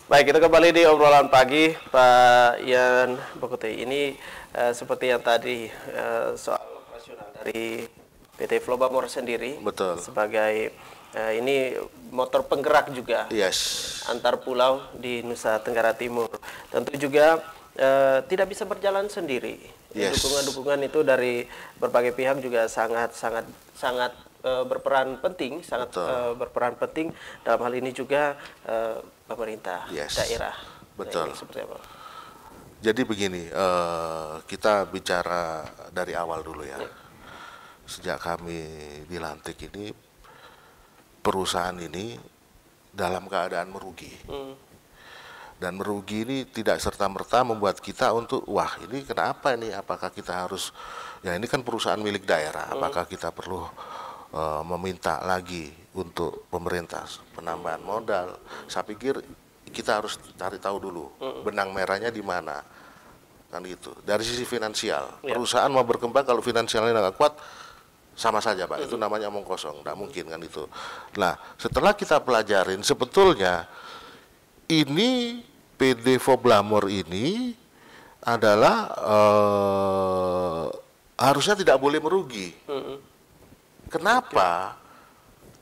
Baik, kita kembali di obrolan pagi, Pak Ian Bokote. Ini seperti yang tadi soal operasional dari PT Flowbamor sendiri. Betul. Sebagai ini motor penggerak juga. Yes. Antar pulau di Nusa Tenggara Timur. Tentu juga tidak bisa berjalan sendiri. Yes. Dukungan-dukungan itu dari berbagai pihak juga sangat berperan penting, berperan penting dalam hal ini juga pemerintah daerah. Betul. Nah, seperti apa? Jadi begini, kita bicara dari awal dulu ya. Sejak kami dilantik ini, perusahaan ini dalam keadaan merugi. Dan merugi ini tidak serta-merta membuat kita untuk, wah ini kenapa ini, apakah kita harus, ya ini kan perusahaan milik daerah, apakah kita perlu meminta lagi untuk pemerintah penambahan modal. Saya pikir kita harus cari tahu dulu benang merahnya di mana, kan gitu. Dari sisi finansial, perusahaan mau berkembang kalau finansialnya nggak kuat, sama saja Pak, itu namanya omong kosong, nggak mungkin kan itu. Nah, setelah kita pelajarin sebetulnya ini PD Flowbamor ini adalah harusnya tidak boleh merugi. Kenapa?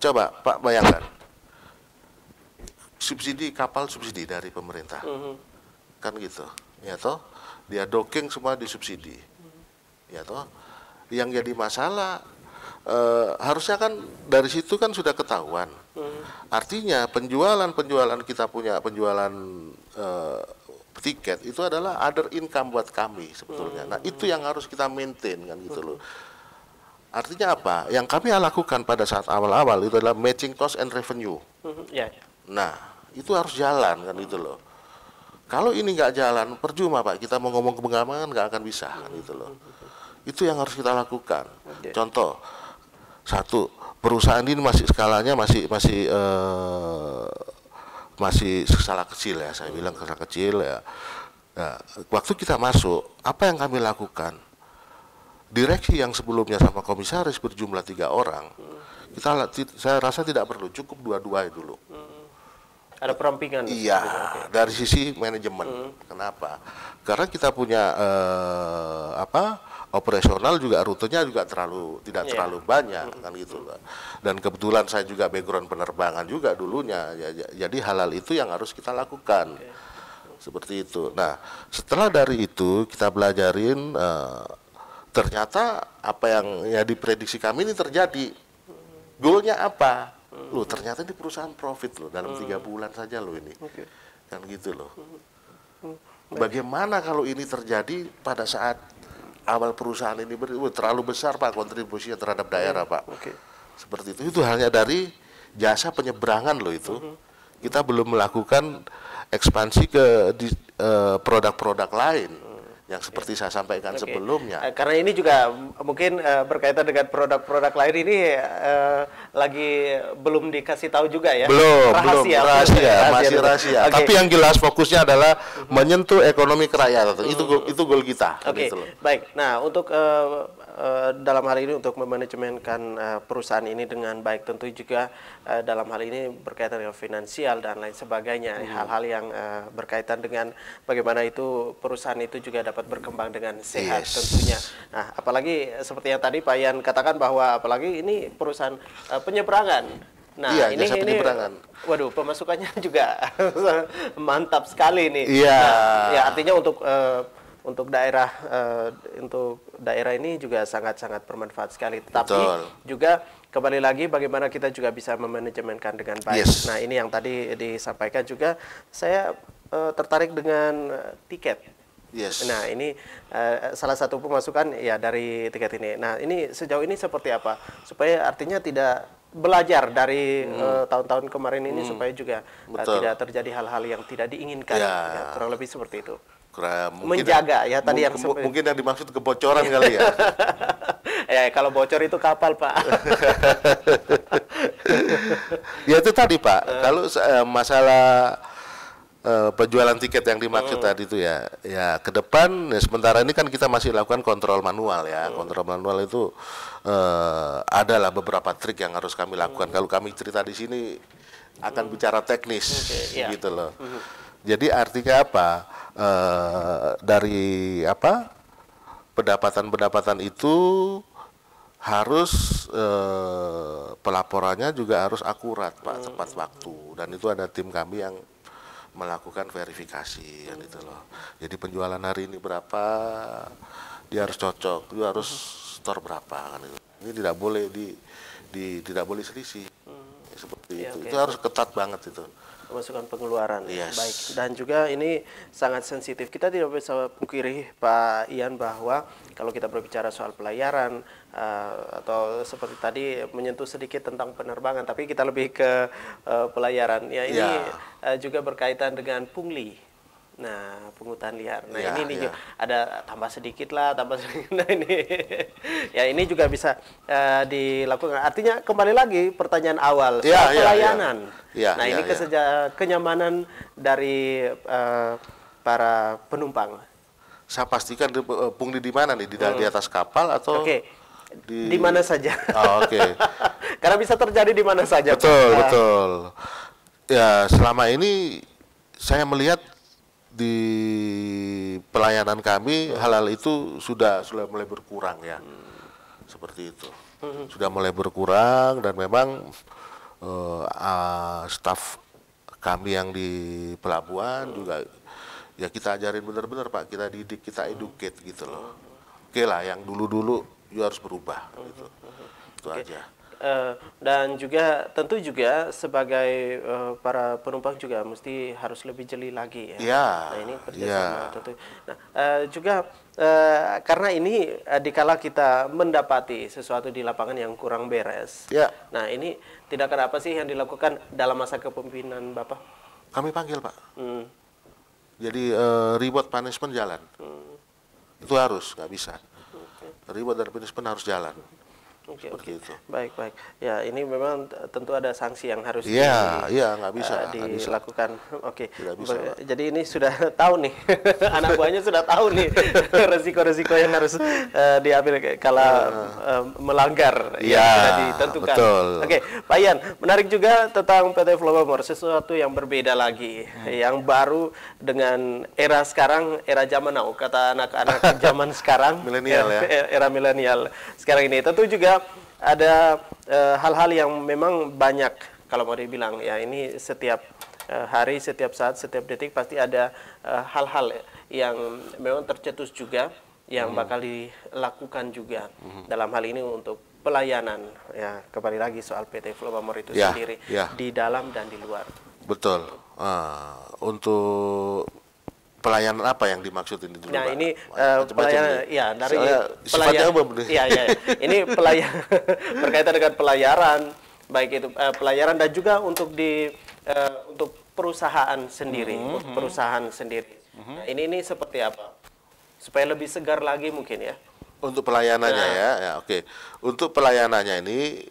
Coba Pak bayangkan, subsidi kapal subsidi dari pemerintah, kan gitu, ya toh? Dia docking semua disubsidi, ya toh? Yang jadi masalah harusnya kan dari situ kan sudah ketahuan. Artinya penjualan kita punya penjualan tiket itu adalah other income buat kami sebetulnya. Nah itu yang harus kita maintain kan gitu loh. Artinya apa? Yang kami lakukan pada saat awal-awal itu adalah matching cost and revenue. Nah, itu harus jalan kan itu loh. Kalau ini nggak jalan, percuma Pak. Kita mau ngomong kebengaman nggak akan bisa kan itu loh. Itu yang harus kita lakukan. Contoh, satu, perusahaan ini masih skalanya masih skala kecil ya. Saya bilang skala kecil ya. Nah, waktu kita masuk, apa yang kami lakukan? Direksi yang sebelumnya sama komisaris berjumlah 3 orang, saya rasa tidak perlu, cukup dua-dua dulu. Ada perampingan. Iya, dari sisi manajemen. Kenapa? Karena kita punya operasional juga rutenya juga tidak terlalu banyak kan gitu. Dan kebetulan saya juga background penerbangan juga dulunya, jadi hal-hal itu yang harus kita lakukan. Seperti itu. Nah, setelah dari itu kita belajarin. Ternyata apa yang diprediksi kami ini terjadi. Goalnya apa? Loh, ternyata ini perusahaan profit loh dalam 3 bulan saja loh ini. Kan gitu loh. Bagaimana kalau ini terjadi pada saat awal perusahaan ini terlalu besar Pak kontribusinya terhadap daerah Pak. Seperti itu. Itu hanya dari jasa penyeberangan loh itu. Kita belum melakukan ekspansi ke produk-produk lain. Yang seperti saya sampaikan sebelumnya. Karena ini juga mungkin berkaitan dengan produk-produk lain ini lagi belum dikasih tahu juga ya. Rahasia, masih rahasia. Tapi yang jelas fokusnya adalah menyentuh ekonomi kerakyatan. Itu goal kita. Gitu loh. Baik. Nah, untuk dalam hal ini untuk memanajemenkan perusahaan ini dengan baik, tentu juga dalam hal ini berkaitan dengan finansial dan lain sebagainya, hal-hal yang berkaitan dengan bagaimana itu perusahaan itu juga dapat berkembang dengan sehat tentunya. Nah, apalagi seperti yang tadi Pak Ian katakan bahwa apalagi ini perusahaan penyeberangan. Nah, ini penyeberangan. Waduh, pemasukannya juga mantap sekali nih. Nah, ya artinya untuk daerah ini juga sangat-sangat bermanfaat sekali. Tapi juga kembali lagi bagaimana kita juga bisa memanajemenkan dengan baik. Nah, ini yang tadi disampaikan juga, saya tertarik dengan tiket. Nah, ini salah satu pemasukan ya dari tiket ini. Nah, ini sejauh ini seperti apa? Supaya artinya tidak belajar dari tahun-tahun kemarin ini supaya juga tidak terjadi hal-hal yang tidak diinginkan. Ya, kurang lebih seperti itu. Menjaga ya tadi yang mungkin yang dimaksud kebocoran kali ya. Ya kalau bocor itu kapal Pak. Ya itu tadi Pak. Kalau masalah penjualan tiket yang dimaksud tadi itu ya ke depan sementara ini kan kita masih lakukan kontrol manual ya. Kontrol manual itu adalah beberapa trik yang harus kami lakukan. Kalau kami cerita di sini akan bicara teknis gitu loh. Jadi artinya apa? Dari apa? Pendapatan-pendapatan itu harus pelaporannya juga harus akurat, Pak, tepat waktu. Dan itu ada tim kami yang melakukan verifikasi kan itu loh. Jadi penjualan hari ini berapa, dia harus cocok, dia harus store berapa kan itu. Ini tidak boleh tidak boleh selisih. Seperti Ya, itu. oke. Itu harus ketat banget itu. Pemasukan pengeluaran. Yes. Baik. Dan juga ini sangat sensitif. Kita tidak bisa pungkiri Pak Ian bahwa kalau kita berbicara soal pelayaran atau seperti tadi menyentuh sedikit tentang penerbangan, tapi kita lebih ke pelayaran. Ya ini juga berkaitan dengan pungli. Nah, pungutan liar. Nah, Ya, ini ya. juga ada tambah sedikit lah, tambah sedikit. Nah, ini ya ini juga bisa dilakukan. Artinya kembali lagi pertanyaan awal soal Ya, ya, pelayanan. ya. Nah, Ya, ini ya. kenyamanan dari para penumpang. Saya pastikan pungli di mana nih? Di atas kapal atau Oke. Di mana saja. Oh, oke. Karena bisa terjadi di mana saja. Betul, Pak. betul. Ya, selama ini saya melihat di pelayanan kami hal-hal itu sudah mulai berkurang ya. Seperti itu. Sudah mulai berkurang dan memang staf kami yang di pelabuhan juga ya kita ajarin benar-benar Pak, kita didik, kita educate gitu loh. Oke lah, yang dulu-dulu juga harus berubah gitu. Itu aja. Dan juga tentu juga sebagai para penumpang juga mesti harus lebih jeli lagi ya. Ya, Nah ini kerjasama tentu. Nah juga karena ini dikala kita mendapati sesuatu di lapangan yang kurang beres. Ya. Nah ini tindakan apa sih yang dilakukan dalam masa kepemimpinan Bapak? Kami panggil Pak. Hmm. Jadi reward punishment jalan. Itu harus, nggak bisa. Reward dan punishment harus jalan. Oke, Seperti itu. baik. Ya, ini memang tentu ada sanksi yang harus Iya, nggak bisa, nggak bisa. dilakukan. Oke. Tidak bisa, Pak. Jadi ini sudah tahu nih, anak buahnya sudah tahu nih resiko-resiko yang harus diambil kalau melanggar yang Iya, sudah ditentukan. betul. Oke, Pak Ian, menarik juga tentang PT Flowamore, sesuatu yang berbeda lagi, yang baru dengan era sekarang, era zaman now, kata anak-anak zaman sekarang. Milenial ya. Era milenial sekarang ini. Tentu juga ada hal-hal yang memang banyak kalau mau dibilang ya ini setiap hari, setiap saat, setiap detik pasti ada hal-hal yang memang tercetus juga yang bakal dilakukan juga dalam hal ini untuk pelayanan ya kembali lagi soal PT Flowamore itu Ya, sendiri ya. di dalam dan di luar. Betul. Untuk pelayanan apa yang dimaksud ini dulu, Nah Pak? ini Macam-macam pelayanan nih. ya dari Soalnya sifatnya umum nih. Iya. Ini berkaitan dengan pelayaran baik itu pelayaran dan juga untuk untuk perusahaan sendiri, untuk perusahaan sendiri. Nah, ini seperti apa? Supaya lebih segar lagi mungkin ya. Untuk pelayanannya ya, oke. Untuk pelayanannya ini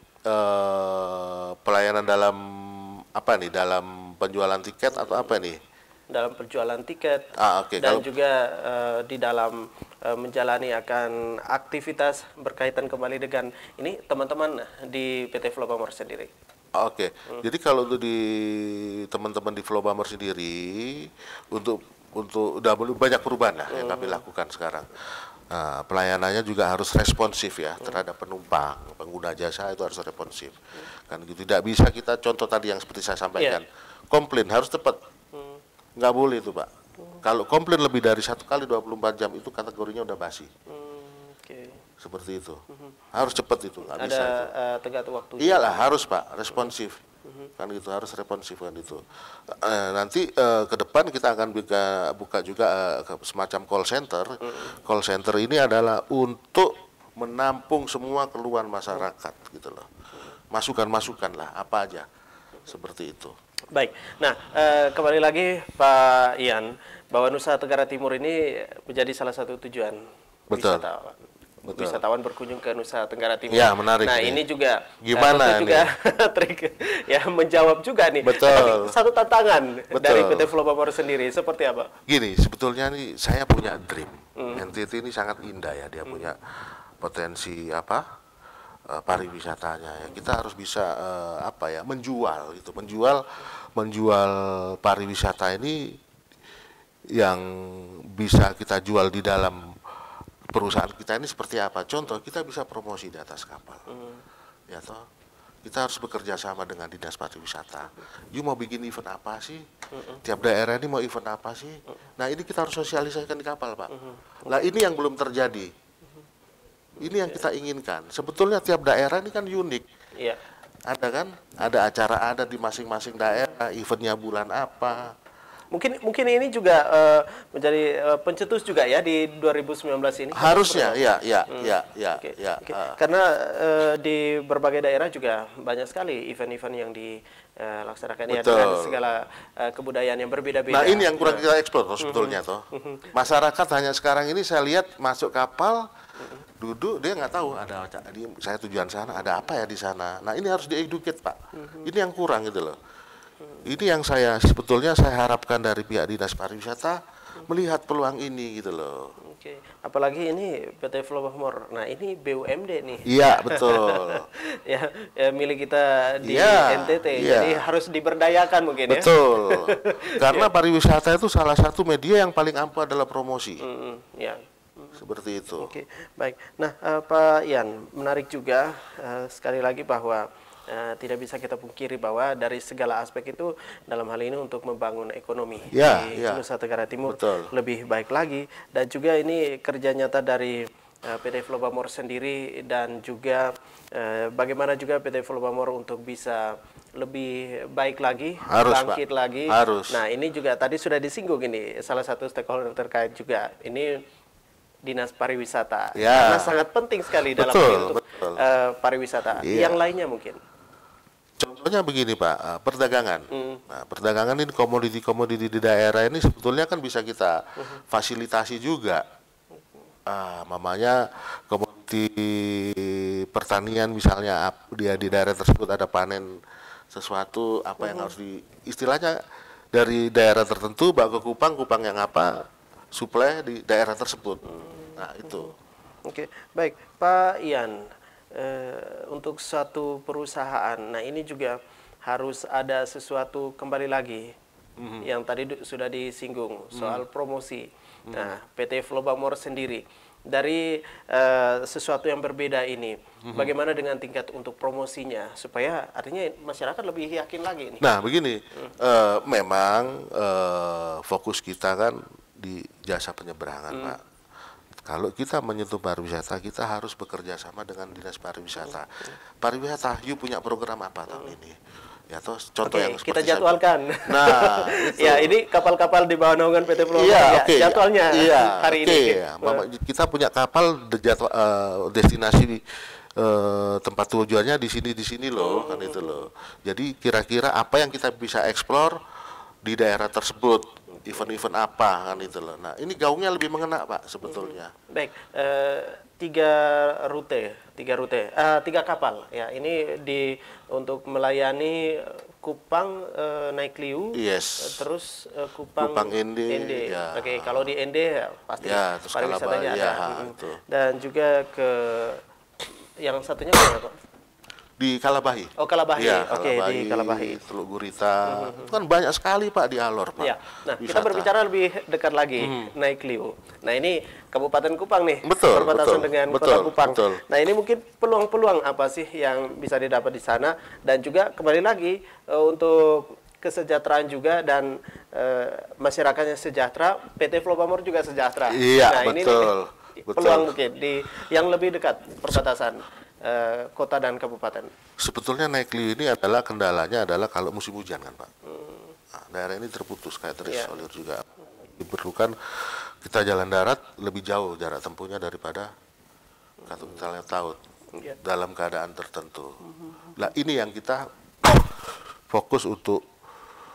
pelayanan dalam apa nih? Dalam penjualan tiket atau apa nih? Dalam penjualan tiket Oke. dan Kalau juga di dalam menjalani akan aktivitas berkaitan kembali dengan ini teman-teman di PT Flowamore sendiri. Oke. Jadi kalau untuk di teman-teman di Flowamore sendiri untuk udah banyak perubahan lah yang kami lakukan sekarang. Nah, pelayanannya juga harus responsif ya terhadap penumpang, pengguna jasa itu harus responsif. Kan gitu. Tidak bisa kita contoh tadi yang seperti saya sampaikan. Komplain harus cepat. Nggak boleh itu Pak. Kalau komplain lebih dari 1 kali 24 jam itu kategorinya udah basi. Oke. Seperti itu. Harus cepat itu, nggak bisa Ada itu. tenggat waktu. Iyalah harus Pak, responsif. Kan gitu, harus responsif kan itu. Nanti ke depan kita akan buka juga semacam call center. Call center ini adalah untuk menampung semua keluhan masyarakat gitu loh. Masukan-masukan lah, apa aja. Seperti itu. Baik. Nah, kembali lagi Pak Ian, bahwa Nusa Tenggara Timur ini menjadi salah satu tujuan Betul. wisatawan. Betul. Wisatawan berkunjung ke Nusa Tenggara Timur. Ya, menarik Nah, nih. ini juga Gimana tentu juga trik ya menjawab juga nih. Betul. Tapi satu tantangan Betul. dari PT Flowamore sendiri seperti apa? Gini, sebetulnya nih saya punya dream. NTT ini sangat indah ya, dia punya potensi pariwisatanya ya. Kita harus bisa menjual pariwisata ini yang bisa kita jual di dalam perusahaan kita ini seperti apa. Contoh, kita bisa promosi di atas kapal, ya toh. Kita harus bekerja sama dengan dinas pariwisata. You mau bikin event apa sih? Tiap daerah ini mau event apa sih? Nah, ini kita harus sosialisasikan di kapal, Pak. Nah, ini yang belum terjadi. Ini yang kita inginkan. Sebetulnya tiap daerah ini kan unik. Iya. Ada kan? Ada acara adat di masing-masing daerah, eventnya bulan apa. Mungkin ini juga menjadi pencetus juga ya di 2019 ini. Harusnya, ya. Oke. Karena di berbagai daerah juga banyak sekali event-event yang dilaksanakan ya dengan segala kebudayaan yang berbeda-beda. Nah, ini yang kurang kita eksplor sebetulnya toh. Masyarakat hanya sekarang ini saya lihat masuk kapal, duduk, dia nggak tahu ada saya tujuan sana, ada apa ya di sana. Nah, ini harus di-educate, Pak. Ini yang kurang gitu loh. Ini yang sebetulnya saya harapkan dari pihak dinas pariwisata melihat peluang ini gitu loh. Oke. Apalagi ini PT Flow Bahmor. Nah, ini BUMD nih. Iya, betul. ya, milik kita di Iya, NTT. iya. Jadi harus diberdayakan mungkin ya. Betul. Karena pariwisata itu salah satu media yang paling ampuh adalah promosi. Ya. Seperti itu. Oke, baik. Nah, Pak Ian, menarik juga sekali lagi bahwa tidak bisa kita pungkiri bahwa dari segala aspek itu dalam hal ini untuk membangun ekonomi di Nusa Tenggara Timur lebih baik lagi, dan juga ini kerja nyata dari PT Flow Bahmor sendiri, dan juga bagaimana juga PT Flow Bahmor untuk bisa lebih baik lagi, bangkit lagi. Nah, ini juga tadi sudah disinggung, ini salah satu stakeholder terkait juga ini dinas pariwisata, karena sangat penting sekali dalam untuk pariwisata. Yang lainnya mungkin. Contohnya begini, Pak, perdagangan. Nah, perdagangan ini komoditi-komoditi di daerah ini sebetulnya kan bisa kita fasilitasi juga. Mamanya komoditi pertanian misalnya, dia di daerah tersebut ada panen sesuatu apa yang harus istilahnya dari daerah tertentu bawa ke Kupang yang apa, suplai di daerah tersebut. Nah, itu. Oke, baik, Pak Ian. Untuk suatu perusahaan, nah ini juga harus ada sesuatu kembali lagi yang tadi sudah disinggung soal promosi. Nah, PT Flow Bahmor sendiri dari sesuatu yang berbeda ini, bagaimana dengan tingkat untuk promosinya supaya artinya masyarakat lebih yakin lagi ini? Nah, begini, memang fokus kita kan di jasa penyeberangan, Pak. Kalau kita menyentuh pariwisata, kita harus bekerja sama dengan dinas pariwisata. Pariwisata, you punya program apa tahun ini? Ya, toh contoh yang kita jadwalkan. Nah, itu. Ya, ini kapal-kapal di bawah naungan PT Flow jadwalnya hari ini. Kita punya kapal destinasi tempat tujuannya di sini loh, kan itu loh. Jadi kira-kira apa yang kita bisa eksplor di daerah tersebut? Event-event apa kan itu loh. Nah, ini gaungnya lebih mengena, Pak, sebetulnya. Baik, tiga kapal ya ini untuk melayani Kupang, Naik Liu, terus Kupang Ende. Ya. Oke, kalau di Ende pasti pariwisatanya ada. Dan juga ke yang satunya apa? Di Kalabahi. Oh, Kalabahi. Ya, Di Kalabahi. Teluk Gurita. Itu kan banyak sekali, Pak, di Alor, Pak. Ya. Nah, kita berbicara lebih dekat lagi, Naik Liu. Nah, ini Kabupaten Kupang nih. Perbatasan dengan Kota Kupang. Nah, ini mungkin peluang-peluang apa sih yang bisa didapat di sana, dan juga kembali lagi untuk kesejahteraan juga, dan masyarakatnya sejahtera, PT Flow Bahmor juga sejahtera. Iya, nah, betul. Ini peluang mungkin di yang lebih dekat perbatasan kota dan kabupaten. Sebetulnya Naik Liu ini adalah kendalanya adalah kalau musim hujan kan, Pak. Nah, daerah ini terputus kayak terisolir juga. Diperlukan kita jalan darat lebih jauh jarak tempuhnya daripada kalau kita lihat laut dalam keadaan tertentu. Nah, ini yang kita fokus untuk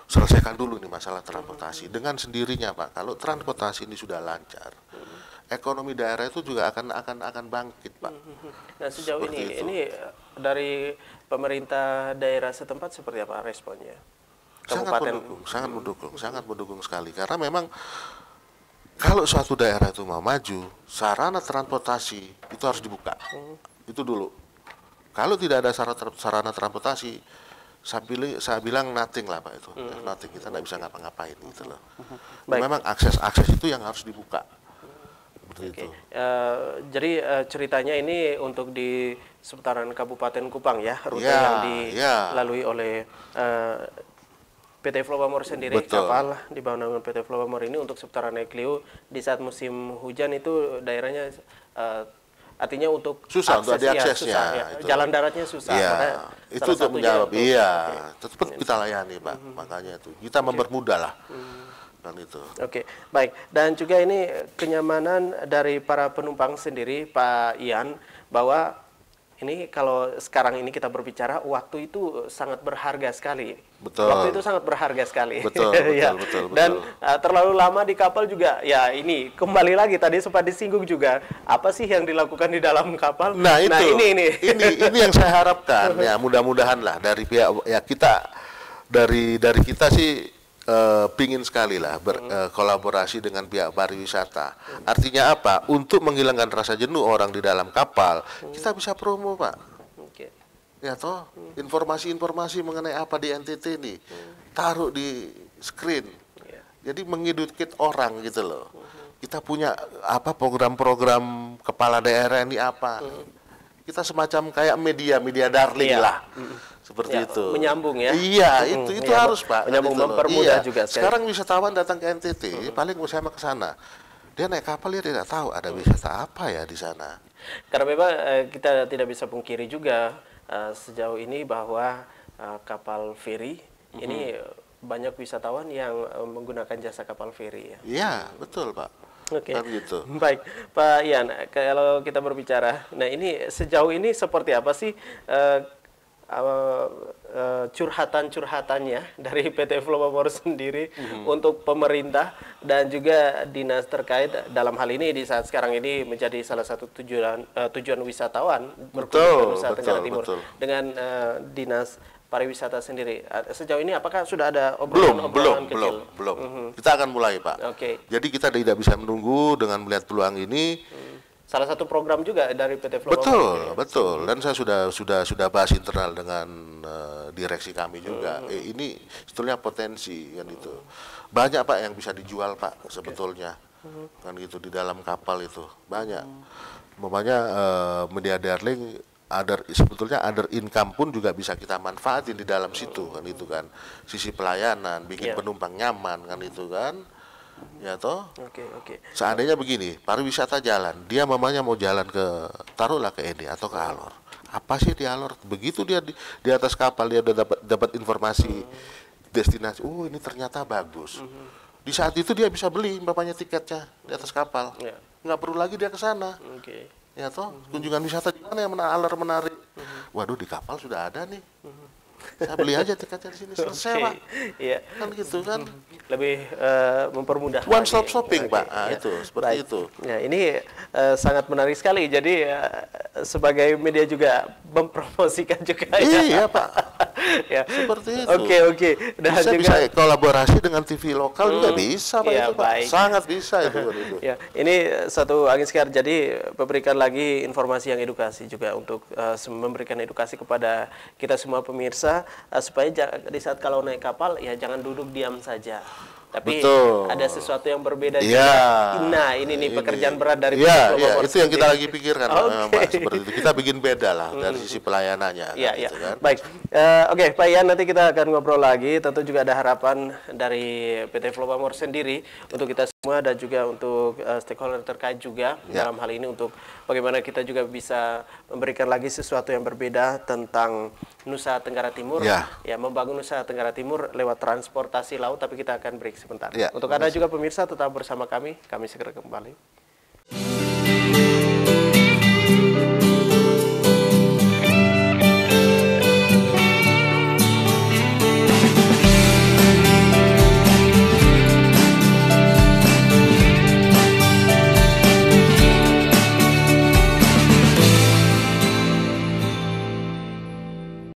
selesaikan dulu nih masalah transportasi. Dengan sendirinya, Pak, kalau transportasi ini sudah lancar, ekonomi daerah itu juga akan bangkit, Pak. Nah, sejauh ini dari pemerintah daerah setempat seperti apa responnya? Sangat mendukung sekali, karena memang kalau suatu daerah itu mau maju, sarana transportasi itu harus dibuka. Itu dulu. Kalau tidak ada sarana transportasi, saya bilang nothing lah Pak itu, nothing, kita nggak bisa ngapa-ngapain gitu loh. Baik. Memang akses itu yang harus dibuka. Seperti itu. Jadi ceritanya ini untuk di seputaran Kabupaten Kupang ya, rute Ya, yang ya. dilalui oleh PT Flowamore sendiri. Betul. Kapal di bawah naungan PT Flowamore ini untuk seputaran Eklio di saat musim hujan itu daerahnya artinya untuk Susah untuk diaksesnya, susah, ya. itu. Jalan daratnya susah. Iya, Makanya itu salah untuk satunya menjawab. untuk- Iya, Oke. tetap kita layani Pak, makanya itu kita mempermudah lah, kan itu. Oke, baik. Dan juga ini kenyamanan dari para penumpang sendiri, Pak Ian, bahwa ini kalau sekarang ini kita berbicara, waktu itu sangat berharga sekali. Betul. Waktu itu sangat berharga sekali. Betul, Ya. betul. Dan terlalu lama di kapal juga, ya ini kembali lagi tadi sempat disinggung juga, apa sih yang dilakukan di dalam kapal? Nah itu, ini yang saya harapkan ya, mudah-mudahan lah dari pihak ya kita dari kita sih pingin sekali lah berkolaborasi dengan pihak pariwisata. Artinya apa? Untuk menghilangkan rasa jenuh orang di dalam kapal, kita bisa promo Pak. Oke. Ya toh, informasi-informasi mengenai apa di NTT ini taruh di screen. Jadi mengedukasi orang gitu loh. Kita punya apa program-program kepala daerah ini apa? Kita semacam kayak media darling lah. Seperti Ya, itu. menyambung ya. Iya, itu Ya, harus Pak. menyambung, gitu loh. mempermudah Iya. juga sekali. Sekarang wisatawan datang ke NTT, paling saya ke sana. Dia naik kapal dia tidak tahu ada wisata apa ya di sana. Karena memang kita tidak bisa pungkiri juga sejauh ini bahwa kapal feri ini banyak wisatawan yang menggunakan jasa kapal feri ya. Iya, betul Pak. Oke. Kan gitu. Baik, Pak Ian, kalau kita berbicara, nah ini sejauh ini seperti apa sih curhatan-curhatannya dari PT Flowamore sendiri untuk pemerintah dan juga dinas terkait dalam hal ini di saat sekarang ini menjadi salah satu tujuan wisatawan berkunjung ke Nusa Tenggara Timur dengan dinas pariwisata sendiri. Sejauh ini apakah sudah ada obrolan kecil? Belum. Kita akan mulai Pak. Oke. Jadi kita tidak bisa menunggu dengan melihat peluang ini. Salah satu program juga dari PT Flowamore. Betul. Dan saya sudah bahas internal dengan direksi kami juga. Ini sebetulnya potensi kan itu. Banyak Pak yang bisa dijual Pak sebetulnya. Kan gitu di dalam kapal itu. Banyak. Umpamanya media darling sebetulnya other income pun juga bisa kita manfaatin di dalam situ kan itu kan. Sisi pelayanan, bikin penumpang nyaman kan itu kan. Ya toh. Oke. Seandainya begini, pariwisata jalan, dia mamanya mau jalan ke taruhlah ke Edi atau ke Alor. Apa sih di Alor? Begitu dia di atas kapal dia udah dapat informasi destinasi. Oh, ini ternyata bagus. Di saat itu dia bisa beli bapaknya tiketnya di atas kapal. Nggak perlu lagi dia ke sana. Oke. Ya toh, kunjungan wisata di mana yang Alor menarik? Waduh, di kapal sudah ada nih. Saya beli aja tiketnya di sini selesai Pak. Iya. Kan gitu kan. Lebih mempermudah. One stop lagi. shopping Pak. Ya. Itu seperti itu. Ya, ini sangat menarik sekali. Jadi sebagai media juga mempromosikan juga ya. Iya Pak. Ya. Seperti itu. Oke. Dan Bisa kolaborasi dengan TV lokal juga bisa Pak ya, itu Pak. baik. Sangat bisa itu. Ya, ini satu angin segar. Jadi memberikan lagi informasi yang edukasi juga untuk memberikan edukasi kepada kita semua pemirsa supaya di saat kalau naik kapal ya jangan duduk diam saja. Tapi Betul. ada sesuatu yang berbeda Iya. juga. Nah, ini pekerjaan berat dari Iya, Flowamore itu yang kita sendiri. lagi pikirkan Oke. Pak, seperti itu. Kita bikin beda lah dari sisi pelayanannya. Iya, gitu kan. Baik. Oke, Pak Ian, nanti kita akan ngobrol lagi. Tentu juga ada harapan dari PT Flowamore sendiri untuk kita semua dan juga untuk stakeholder terkait juga dalam hal ini untuk bagaimana kita juga bisa memberikan lagi sesuatu yang berbeda tentang Nusa Tenggara Timur. Ya, membangun Nusa Tenggara Timur lewat transportasi laut, tapi kita akan break sebentar. Untuk Anda juga pemirsa tetap bersama kami segera kembali.